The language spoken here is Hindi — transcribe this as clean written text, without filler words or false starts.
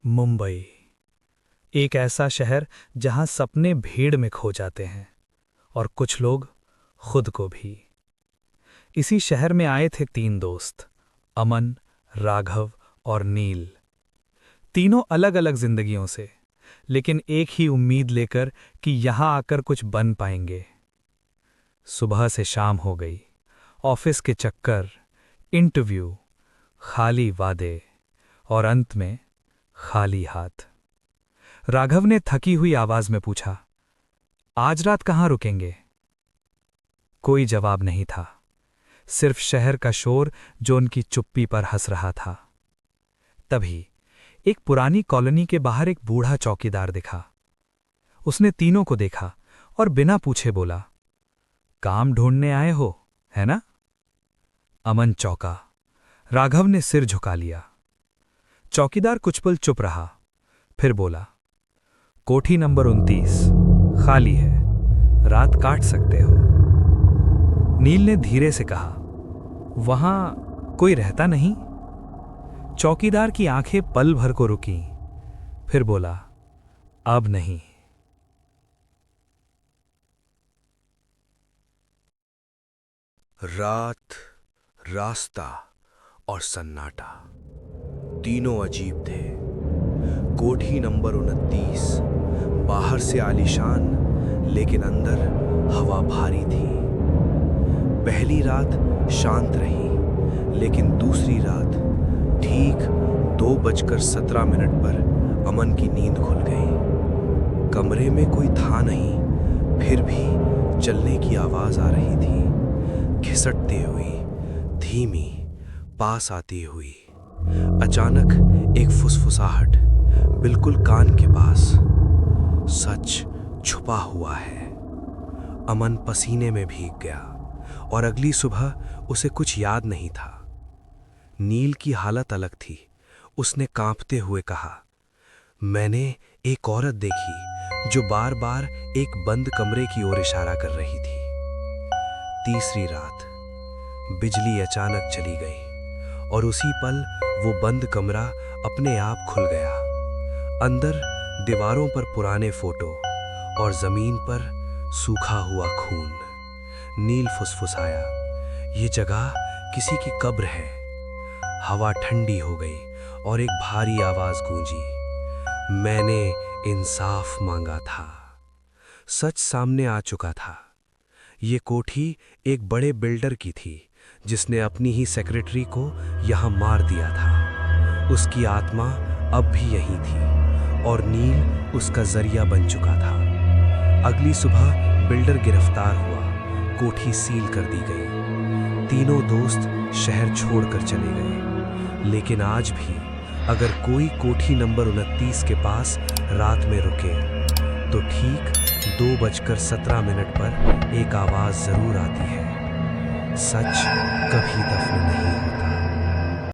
मुंबई, एक ऐसा शहर जहां सपने भीड़ में खो जाते हैं और कुछ लोग खुद को भी। इसी शहर में आए थे तीन दोस्त, अमन, राघव और नील। तीनों अलग अलग जिंदगियों से, लेकिन एक ही उम्मीद लेकर कि यहां आकर कुछ बन पाएंगे। सुबह से शाम हो गई, ऑफिस के चक्कर, इंटरव्यू, खाली वादे और अंत में खाली हाथ। राघव ने थकी हुई आवाज में पूछा, आज रात कहाँ रुकेंगे? कोई जवाब नहीं था, सिर्फ शहर का शोर जो उनकी चुप्पी पर हंस रहा था। तभी एक पुरानी कॉलोनी के बाहर एक बूढ़ा चौकीदार दिखा। उसने तीनों को देखा और बिना पूछे बोला, काम ढूंढने आए हो, है ना? अमन चौंका। राघव ने सिर झुका लिया। चौकीदार कुछ पल चुप रहा, फिर बोला, कोठी नंबर 29 खाली है, रात काट सकते हो। नील ने धीरे से कहा, वहां कोई रहता नहीं? चौकीदार की आंखें पल भर को रुकीं, फिर बोला, अब नहीं। रात, रास्ता और सन्नाटा तीनों अजीब थे। कोठी नंबर 29 बाहर से आलीशान, लेकिन अंदर हवा भारी थी। पहली रात शांत रही, लेकिन दूसरी रात ठीक 2:17 पर अमन की नींद खुल गई। कमरे में कोई था नहीं, फिर भी चलने की आवाज आ रही थी, घिसटती हुई, धीमी, पास आती हुई। अचानक एक फुसफुसाहट, बिल्कुल कान के पास। सच छुपा हुआ है। अमन पसीने में भीग गया और अगली सुबह उसे कुछ याद नहीं था। नील की हालत अलग थी। उसने कांपते हुए कहा, मैंने एक औरत देखी जो बार बार एक बंद कमरे की ओर इशारा कर रही थी। तीसरी रात बिजली अचानक चली गई और उसी पल वो बंद कमरा अपने आप खुल गया। अंदर दीवारों पर पुराने फोटो और जमीन पर सूखा हुआ खून। नील फुसफुसाया, ये जगह किसी की कब्र है। हवा ठंडी हो गई और एक भारी आवाज गूंजी, मैंने इंसाफ मांगा था। सच सामने आ चुका था। ये कोठी एक बड़े बिल्डर की थी, जिसने अपनी ही सेक्रेटरी को यहां मार दिया था। उसकी आत्मा अब भी यहीं थी और नील उसका जरिया बन चुका था। अगली सुबह बिल्डर गिरफ्तार हुआ, कोठी सील कर दी गई। तीनों दोस्त शहर छोड़कर चले गए। लेकिन आज भी अगर कोई कोठी नंबर 29 के पास रात में रुके तो ठीक 2:17 पर एक आवाज जरूर आती है, सच कभी दफन नहीं होता।